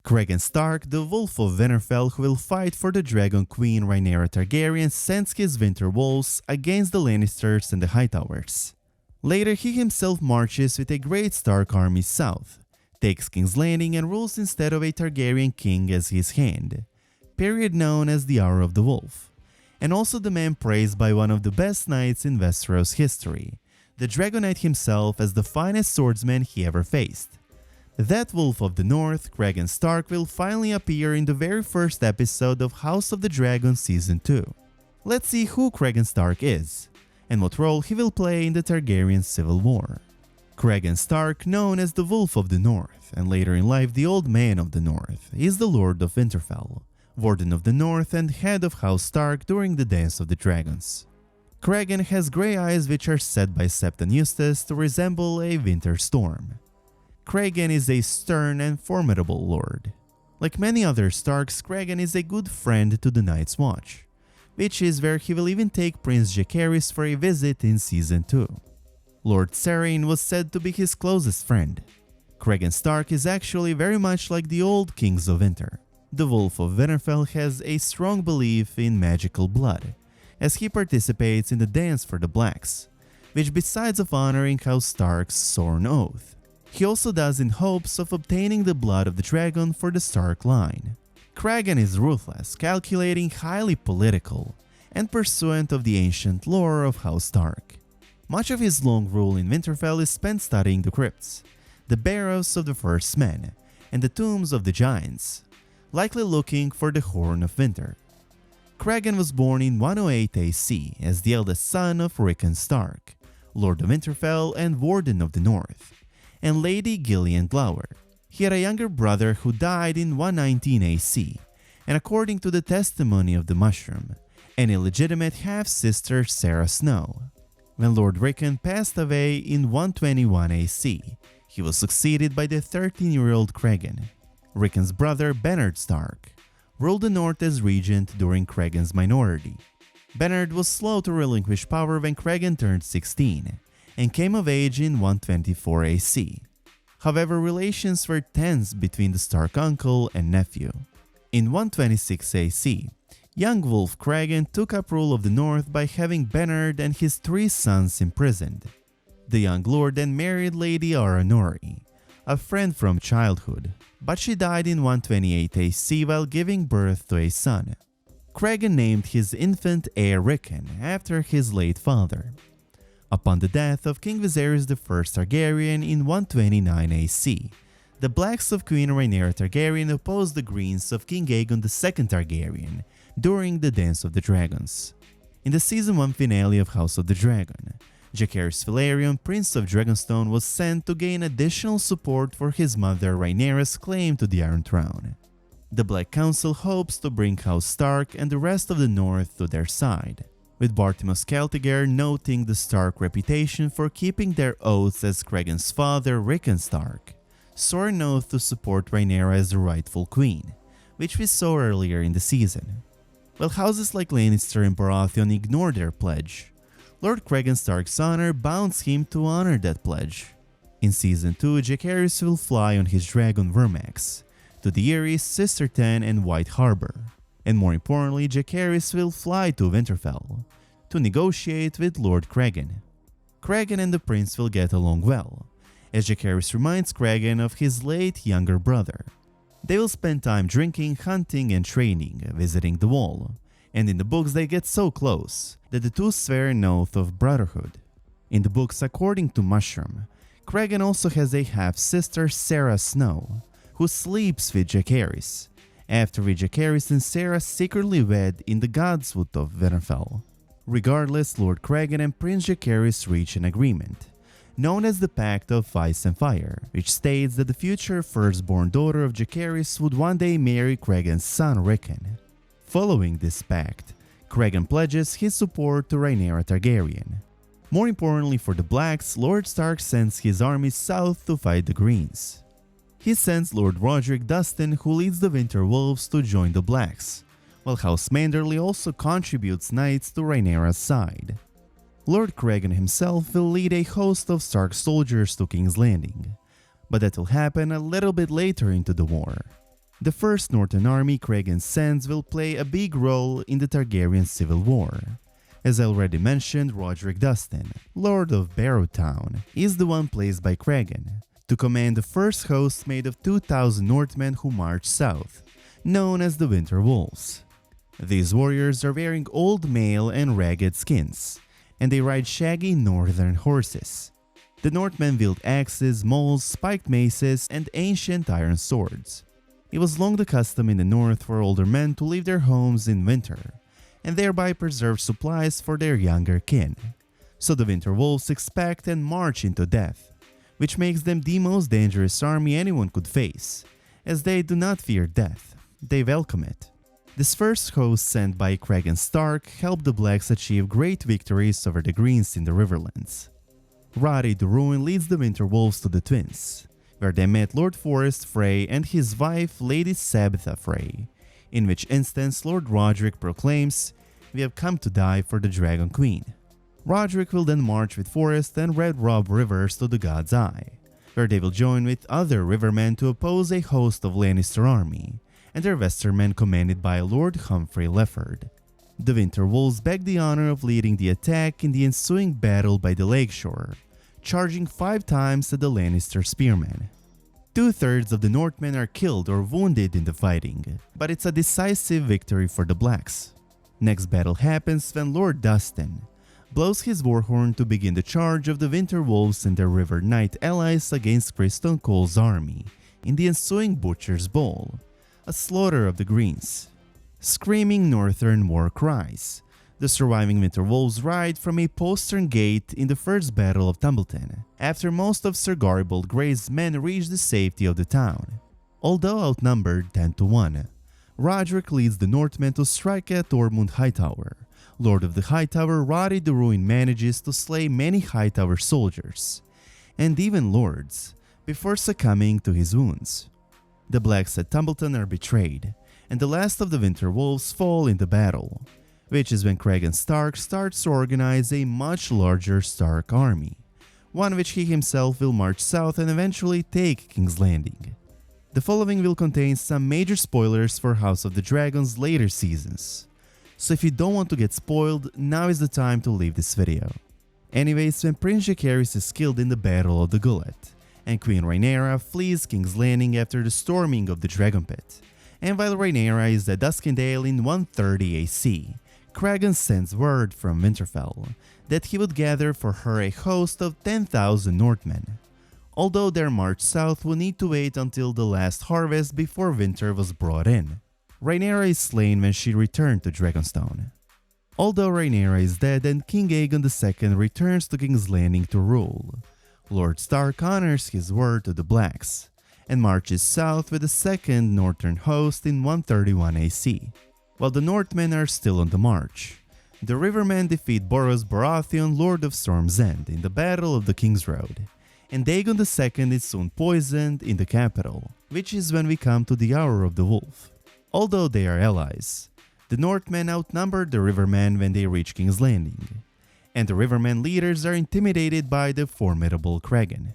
Cregan Stark, the Wolf of Winterfell who will fight for the Dragon Queen Rhaenyra Targaryen, sends his winter wolves against the Lannisters and the Hightowers. Later he himself marches with a great Stark army south, takes King's Landing and rules instead of a Targaryen king as his hand, period known as the Hour of the Wolf, and also the man praised by one of the best knights in Westeros history, the Dragonknight himself, as the finest swordsman he ever faced. That Wolf of the North, Cregan Stark, will finally appear in the very first episode of House of the Dragon Season 2. Let's see who Cregan Stark is, and what role he will play in the Targaryen Civil War. Cregan Stark, known as the Wolf of the North, and later in life the Old Man of the North, is the Lord of Winterfell, Warden of the North and head of House Stark during the Dance of the Dragons. Cregan has grey eyes which are set by Septon Eustace to resemble a winter storm. Cregan is a stern and formidable lord. Like many other Starks, Cregan is a good friend to the Night's Watch, which is where he will even take Prince Jacaerys for a visit in Season 2. Lord Serene was said to be his closest friend. Cregan Stark is actually very much like the old Kings of Winter. The Wolf of Winterfell has a strong belief in magical blood, as he participates in the Dance for the Blacks, which besides of honoring House Stark's sworn oath, he also does in hopes of obtaining the blood of the dragon for the Stark line. Cregan is ruthless, calculating, highly political, and pursuant of the ancient lore of House Stark. Much of his long rule in Winterfell is spent studying the crypts, the barrows of the first men, and the tombs of the giants, likely looking for the Horn of Winter. Cregan was born in 108 AC as the eldest son of Cregan Stark, Lord of Winterfell and Warden of the North, and Lady Gillian Glower. He had a younger brother who died in 119 AC, and according to the testimony of the Mushroom, an illegitimate half-sister Sarah Snow. When Lord Cregan passed away in 121 AC, he was succeeded by the 13-year-old Cregan. Cregan's brother Bernard Stark ruled the north as regent during Cregan's minority. Bernard was slow to relinquish power when Cregan turned 16, and came of age in 124 AC. However, relations were tense between the Stark uncle and nephew. In 126 AC, young Wolf Cregan took up rule of the north by having Bernard and his 3 sons imprisoned. The young lord then married Lady Aranori, a friend from childhood, but she died in 128 AC while giving birth to a son. Cregan named his infant heir Rickon after his late father. Upon the death of King Viserys I Targaryen in 129 AC, the Blacks of Queen Rhaenyra Targaryen opposed the Greens of King Aegon II Targaryen during the Dance of the Dragons. In the Season 1 finale of House of the Dragon, Jacaerys Velaryon, Prince of Dragonstone, was sent to gain additional support for his mother Rhaenyra's claim to the Iron Throne. The Black Council hopes to bring House Stark and the rest of the North to their side, with Bartimos Celtigar noting the Stark reputation for keeping their oaths as Cregan's father Rickon Stark swore an oath to support Rhaenyra as the rightful queen, which we saw earlier in the season. While houses like Lannister and Baratheon ignore their pledge, Lord Cregan Stark's honor bounds him to honor that pledge. In Season 2, Jacaerys will fly on his dragon Vermax to the Eyrie, Sisterton and White Harbor, and more importantly, Jacaerys will fly to Winterfell to negotiate with Lord Cregan. Cregan and the prince will get along well, as Jacaerys reminds Cregan of his late younger brother. They will spend time drinking, hunting and training, visiting the Wall, and in the books they get so close that the two swear an oath of brotherhood. In the books, according to Mushroom, Cregan also has a half-sister, Sarah Snow, who sleeps with Jacaerys, after which Jacaerys and Sarah secretly wed in the Godswood of Winterfell. Regardless, Lord Cregan and Prince Jacaerys reach an agreement, known as the Pact of Ice and Fire, which states that the future firstborn daughter of Jacaerys would one day marry Cregan's son Rickon. Following this pact, Cregan pledges his support to Rhaenyra Targaryen. More importantly for the Blacks, Lord Stark sends his army south to fight the Greens. He sends Lord Roderick Dustin, who leads the Winter Wolves, to join the Blacks, while House Manderly also contributes knights to Rhaenyra's side. Lord Cregan himself will lead a host of Stark soldiers to King's Landing, but that will happen a little bit later into the war. The first Northern army Cregan sends will play a big role in the Targaryen civil war. As I already mentioned, Roderick Dustin, Lord of Barrowtown, is the one placed by Cregan to command the first host made of 2,000 Northmen who march south, known as the Winter Wolves. These warriors are wearing old mail and ragged skins, and they ride shaggy northern horses. The Northmen wield axes, mauls, spiked maces, and ancient iron swords. It was long the custom in the north for older men to leave their homes in winter, and thereby preserve supplies for their younger kin. So the Winter Wolves expect and march into death, which makes them the most dangerous army anyone could face, as they do not fear death, they welcome it. This first host sent by Cregan Stark helped the Blacks achieve great victories over the Greens in the Riverlands. Roddy the Ruin leads the Winter Wolves to the Twins, where they met Lord Forrest Frey and his wife Lady Sabitha Frey, in which instance Lord Roderick proclaims, "We have come to die for the Dragon Queen." Roderick will then march with Forrest and Red Rob Rivers to the God's Eye, where they will join with other rivermen to oppose a host of Lannister army, and their Westermen commanded by Lord Humphrey Lefford. The Winter Wolves beg the honor of leading the attack in the ensuing battle by the lakeshore, charging 5 times at the Lannister spearmen. 2/3 of the Northmen are killed or wounded in the fighting, but it's a decisive victory for the Blacks. Next battle happens when Lord Dustin blows his warhorn to begin the charge of the Winter Wolves and their River Knight allies against Criston Cole's army in the ensuing Butcher's Bowl, a slaughter of the Greens. Screaming northern war cries, the surviving Winter Wolves ride from a postern gate in the first Battle of Tumbleton, after most of Sir Garibald Grey's men reach the safety of the town. Although outnumbered 10-1, Roderick leads the Northmen to strike at Tormund Hightower. Lord of the Hightower, Roddy the Ruin manages to slay many Hightower soldiers, and even lords, before succumbing to his wounds. The Blacks at Tumbleton are betrayed, and the last of the Winter Wolves fall in the battle, which is when Cregan Stark starts to organize a much larger Stark army, one which he himself will march south and eventually take King's Landing. The following will contain some major spoilers for House of the Dragon's later seasons, so if you don't want to get spoiled, now is the time to leave this video. Anyways, when Prince Jacaerys is killed in the Battle of the Gullet, and Queen Rhaenyra flees King's Landing after the storming of the Dragon Pit, and while Rhaenyra is at Duskendale in 130 AC, Cregan sends word from Winterfell that he would gather for her a host of 10,000 Northmen, although their march south would need to wait until the last harvest before winter was brought in. Rhaenyra is slain when she returned to Dragonstone. Although Rhaenyra is dead and King Aegon II returns to King's Landing to rule, Lord Stark honors his word to the Blacks, and marches south with the second northern host in 131 AC. While the Northmen are still on the march, the Rivermen defeat Boros Baratheon, Lord of Storm's End, in the Battle of the King's Road, and Aegon II is soon poisoned in the capital, which is when we come to the Hour of the Wolf. Although they are allies, the Northmen outnumber the Rivermen when they reach King's Landing, and the Rivermen leaders are intimidated by the formidable Cregan.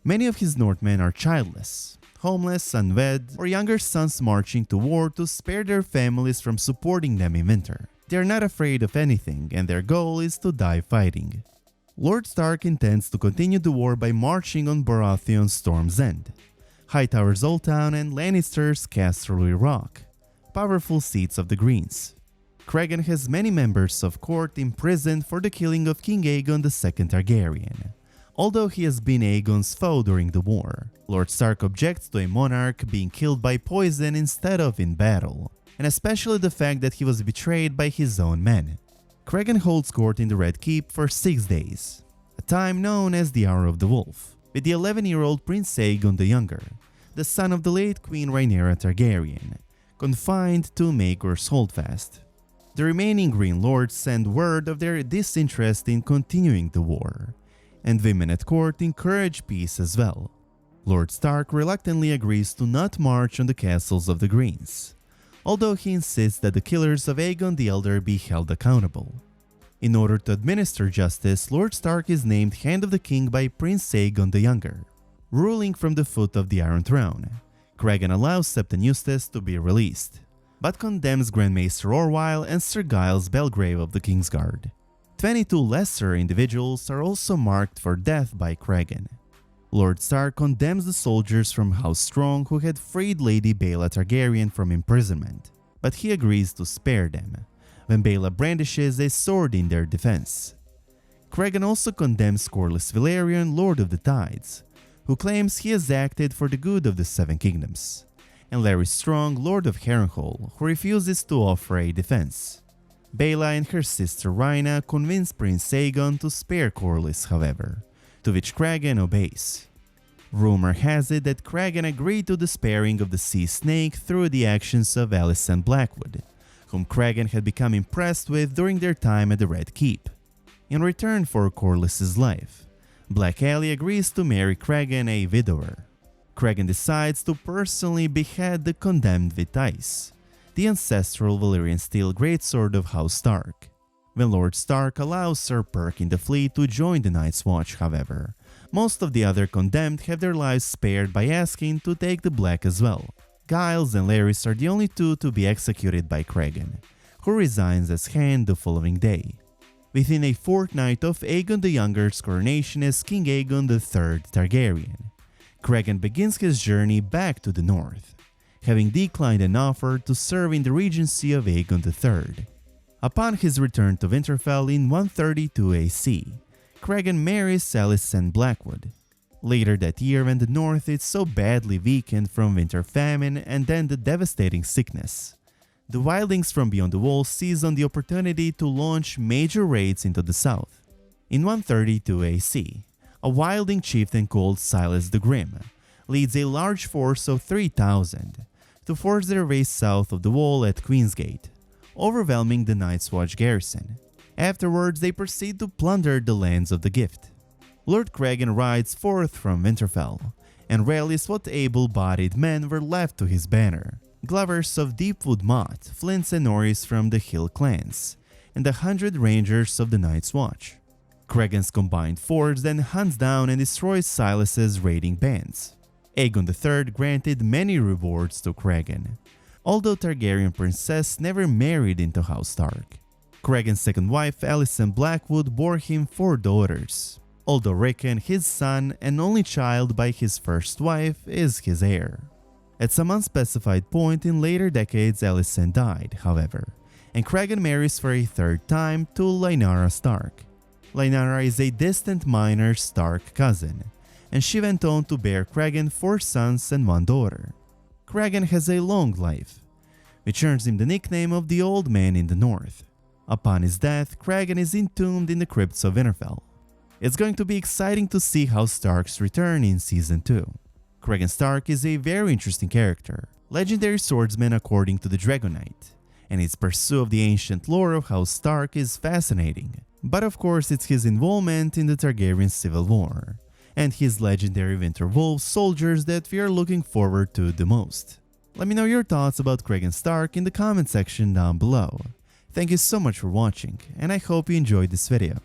Many of his Northmen are childless, homeless, unwed, or younger sons marching to war to spare their families from supporting them in winter. They are not afraid of anything, and their goal is to die fighting. Lord Stark intends to continue the war by marching on Baratheon's Storm's End, Hightower's Old Town, and Lannister's Casterly Rock, powerful seats of the Greens. Cregan has many members of court imprisoned for the killing of King Aegon II Targaryen. Although he has been Aegon's foe during the war, Lord Stark objects to a monarch being killed by poison instead of in battle, and especially the fact that he was betrayed by his own men. Cregan holds court in the Red Keep for 6 days, a time known as the Hour of the Wolf, with the 11-year-old Prince Aegon the Younger, the son of the late Queen Rhaenyra Targaryen, confined to Maegor's Holdfast. The remaining Green Lords send word of their disinterest in continuing the war, and women at court encourage peace as well. Lord Stark reluctantly agrees to not march on the castles of the Greens, although he insists that the killers of Aegon the Elder be held accountable. In order to administer justice, Lord Stark is named Hand of the King by Prince Aegon the Younger. Ruling from the foot of the Iron Throne, Cregan allows Septon Eustace to be released, but condemns Grand Maester Orwyle and Sir Giles Belgrave of the Kingsguard. 22 lesser individuals are also marked for death by Cregan. Lord Stark condemns the soldiers from House Strong who had freed Lady Baela Targaryen from imprisonment, but he agrees to spare them, when Baela brandishes a sword in their defense. Cregan also condemns Corlys Velaryon, Lord of the Tides, who claims he has acted for the good of the Seven Kingdoms, and Larry Strong, Lord of Harrenhal, who refuses to offer a defense. Baela and her sister Rhaena convince Prince Aegon to spare Corlys, however, to which Cregan obeys. Rumor has it that Cregan agreed to the sparing of the Sea Snake through the actions of Alicent Blackwood, whom Cregan had become impressed with during their time at the Red Keep. In return for Corlys's life, Black Aly agrees to marry Cregan, a widower. Cregan decides to personally behead the condemned Vitais, the ancestral Valyrian steel greatsword of House Stark. When Lord Stark allows Sir Perkin the Fleet to join the Night's Watch, however, most of the other condemned have their lives spared by asking to take the Black as well. Giles and Larys are the only two to be executed by Cregan, who resigns as Hand the following day. Within a fortnight of Aegon the Younger's coronation as King Aegon III Targaryen, Cregan begins his journey back to the north, having declined an offer to serve in the regency of Aegon III. Upon his return to Winterfell in 132 AC, Cregan marries Alicent Blackwood. Later that year, when the north is so badly weakened from winter famine and then the devastating sickness, the wildlings from beyond the walls seize on the opportunity to launch major raids into the south. In 132 AC, a wildling chieftain called Silas the Grim leads a large force of 3,000 to force their way south of the wall at Queensgate, overwhelming the Night's Watch garrison. Afterwards, they proceed to plunder the lands of the Gift. Lord Cregan rides forth from Winterfell, and rallies what able-bodied men were left to his banner: Glovers of Deepwood Motte, Flints and Norris from the Hill clans, and 100 Rangers of the Night's Watch. Cregan's combined force then hunts down and destroys Silas's raiding bands. Aegon III granted many rewards to Cregan, although Targaryen princess never married into House Stark. Cregan's second wife, Alicent Blackwood, bore him 4 daughters, although Rickon, his son and only child by his first wife, is his heir. At some unspecified point in later decades, Alicent died, however, and Cregan marries for a 3rd time to Lannisters Stark. Lannisters is a distant minor Stark cousin, and she went on to bear Cregan 4 sons and 1 daughter. Cregan has a long life, which earns him the nickname of the Old Man in the North. Upon his death, Cregan is entombed in the crypts of Winterfell. It's going to be exciting to see House Stark's return in Season 2. Cregan Stark is a very interesting character, legendary swordsman according to the Dragonknight, and his pursuit of the ancient lore of House Stark is fascinating. But of course, it's his involvement in the Targaryen Civil War and his legendary Winter Wolf soldiers that we are looking forward to the most. Let me know your thoughts about Cregan Stark in the comment section down below. Thank you so much for watching, and I hope you enjoyed this video.